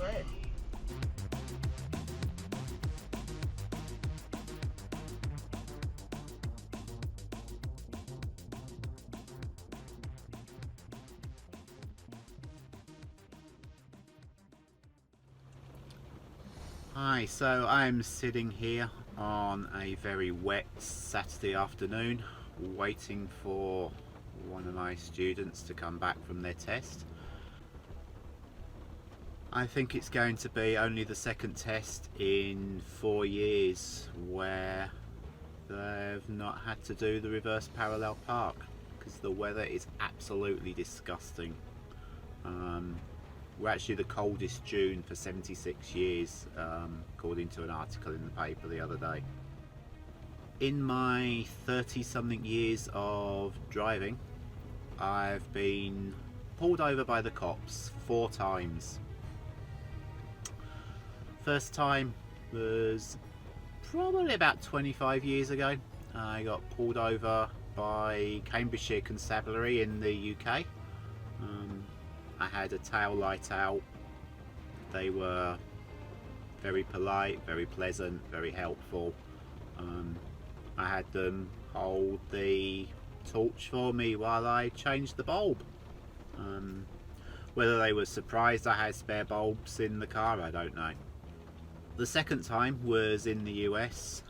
red. Hi, so I'm sitting here on a very wet Saturday afternoon waiting for one of my students to come back from their test. I think it's going to be only the second test in 4 years where they've not had to do the reverse parallel park because the weather is absolutely disgusting. We're actually the coldest June for 76 years, according to an article in the paper the other day. In my 30-something years of driving, I've been pulled over by the cops 4 times. First time was probably about 25 years ago. I got pulled over by Cambridgeshire Constabulary in the UK. I had a tail light out. They were very polite, very pleasant, very helpful. I had them hold the torch for me while I changed the bulb. Whether they were surprised I had spare bulbs in the car, I don't know. The second time was in the US,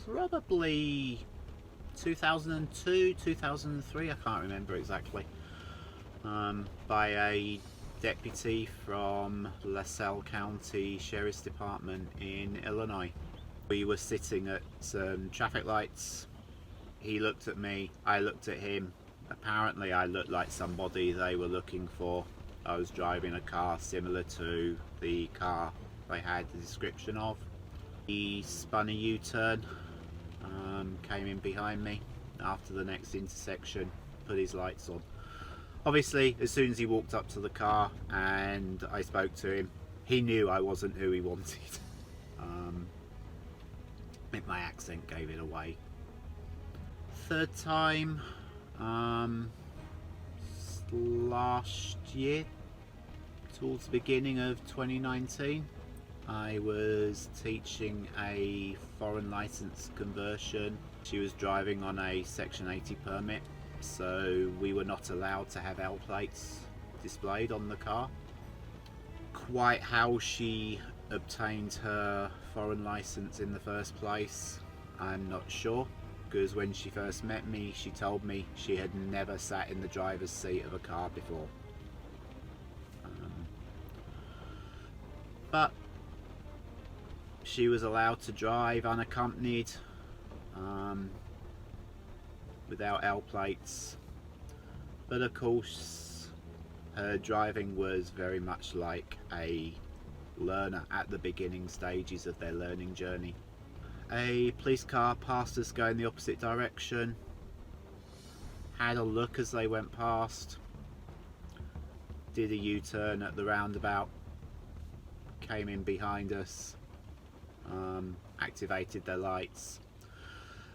probably 2002, 2003, I can't remember exactly, by a deputy from LaSalle County Sheriff's Department in Illinois. We were sitting at some traffic lights. He looked at me, I looked at him. Apparently I looked like somebody they were looking for. I was driving a car similar to the car they had the description of. He spun a U-turn, came in behind me after the next intersection, put his lights on. Obviously, as soon as he walked up to the car and I spoke to him, he knew I wasn't who he wanted. I think my accent gave it away. Third time, last year, towards the beginning of 2019, I was teaching a foreign license conversion. She was driving on a Section 80 permit, so we were not allowed to have L plates displayed on the car. Quite how she obtained her foreign license in the first place, I'm not sure, because when she first met me, she told me she had never sat in the driver's seat of a car before. But she was allowed to drive unaccompanied, without L plates, but of course her driving was very much like a learner at the beginning stages of their learning journey. A police car passed us going the opposite direction, had a look as they went past, did a U-turn at the roundabout, came in behind us, activated their lights,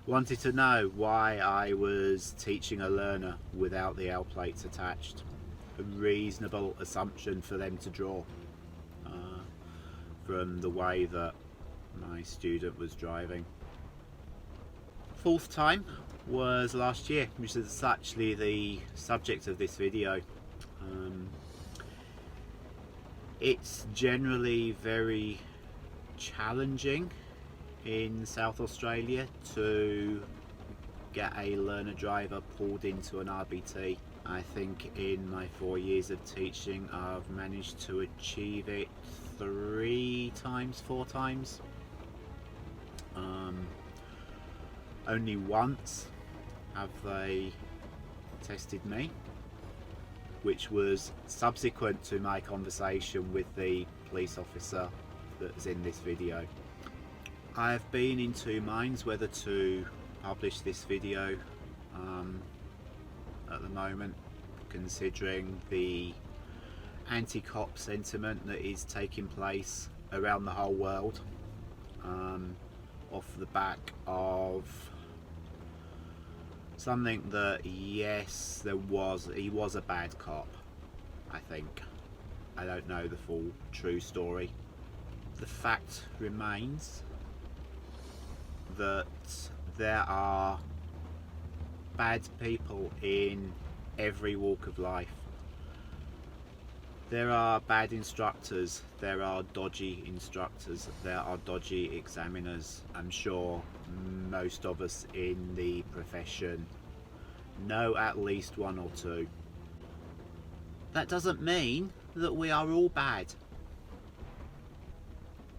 wanted to know why I was teaching a learner without the L plates attached. A reasonable assumption for them to draw from the way that my student was driving. Fourth time was last year, which is actually the subject of this video. It's generally very challenging in South Australia to get a learner driver pulled into an RBT. I think in my 4 years of teaching I've managed to achieve it 3 times, 4 times. Only once have they tested me, which was subsequent to my conversation with the police officer that's in this video. I've been in 2 minds whether to publish this video at the moment, considering the anti-cop sentiment that is taking place around the whole world, off the back of something that, yes, he was a bad cop, I think. I don't know the full true story. The fact remains that there are bad people in every walk of life. There are bad instructors, there are dodgy instructors, there are dodgy examiners. I'm sure most of us in the profession know at least one or two. That doesn't mean that we are all bad.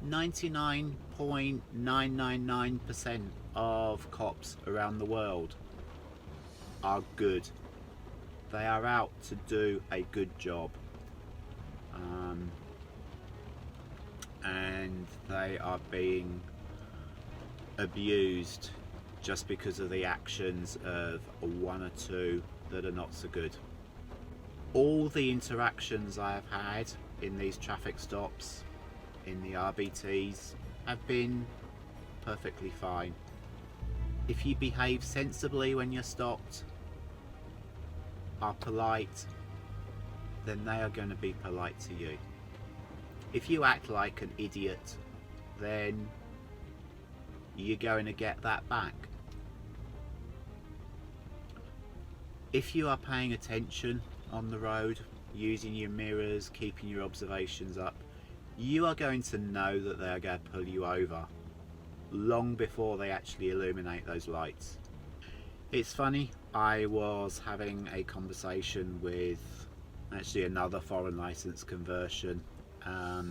99.999% of cops around the world are good. They are out to do a good job. And they are being abused just because of the actions of one or two that are not so good. All the interactions I have had in these traffic stops, in the RBTs, have been perfectly fine. If you behave sensibly when you're stopped, are polite, then they are going to be polite to you. If you act like an idiot, then you're going to get that back. If you are paying attention on the road, using your mirrors, keeping your observations up, you are going to know that they are going to pull you over long before they actually illuminate those lights. It's funny, I was having a conversation with actually another foreign license conversion a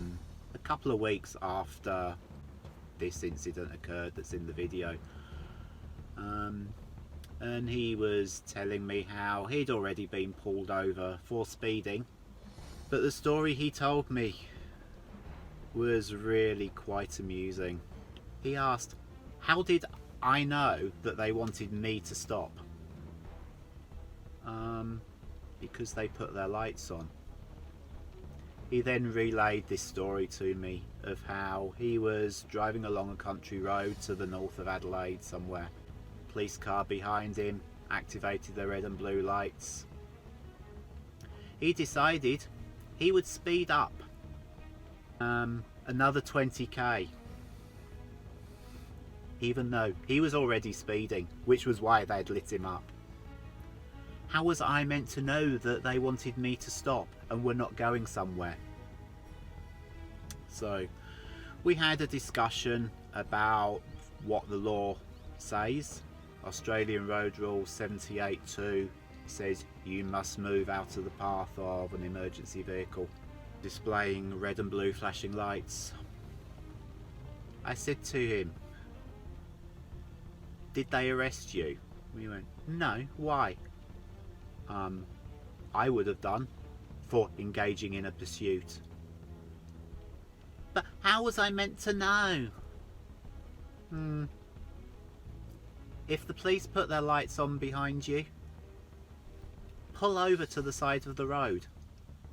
couple of weeks after this incident occurred that's in the video, and he was telling me how he'd already been pulled over for speeding, but the story he told me was really quite amusing. He asked, how did I know that they wanted me to stop? Because they put their lights on. He then relayed this story to me of how he was driving along a country road to the north of Adelaide somewhere. Police car behind him activated the red and blue lights. He decided he would speed up another 20k, even though he was already speeding, which was why they'd lit him up. How was I meant to know that they wanted me to stop and were not going somewhere? So we had a discussion about what the law says. Australian Road Rule 78.2 says you must move out of the path of an emergency vehicle displaying red and blue flashing lights. I said to him, did they arrest you? He went, no, why? I would have done, for engaging in a pursuit. But how was I meant to know? If the police put their lights on behind you, pull over to the side of the road.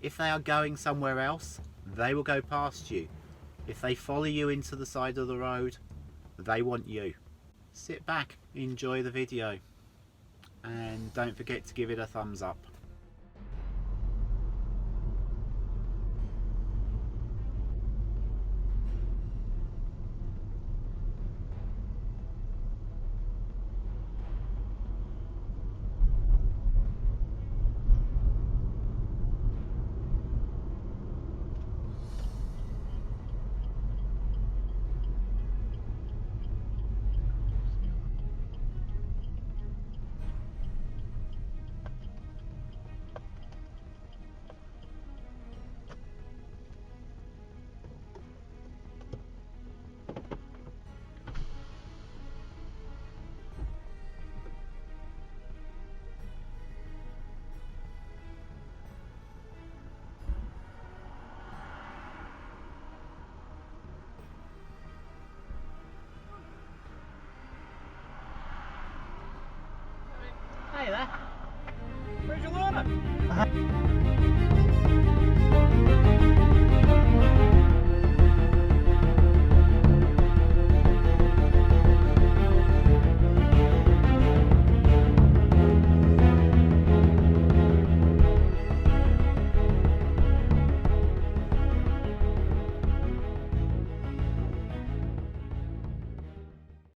If they are going somewhere else, they will go past you. If they follow you into the side of the road, they want you. Sit back, enjoy the video, and don't forget to give it a thumbs up. Hey there. Where's your ladder?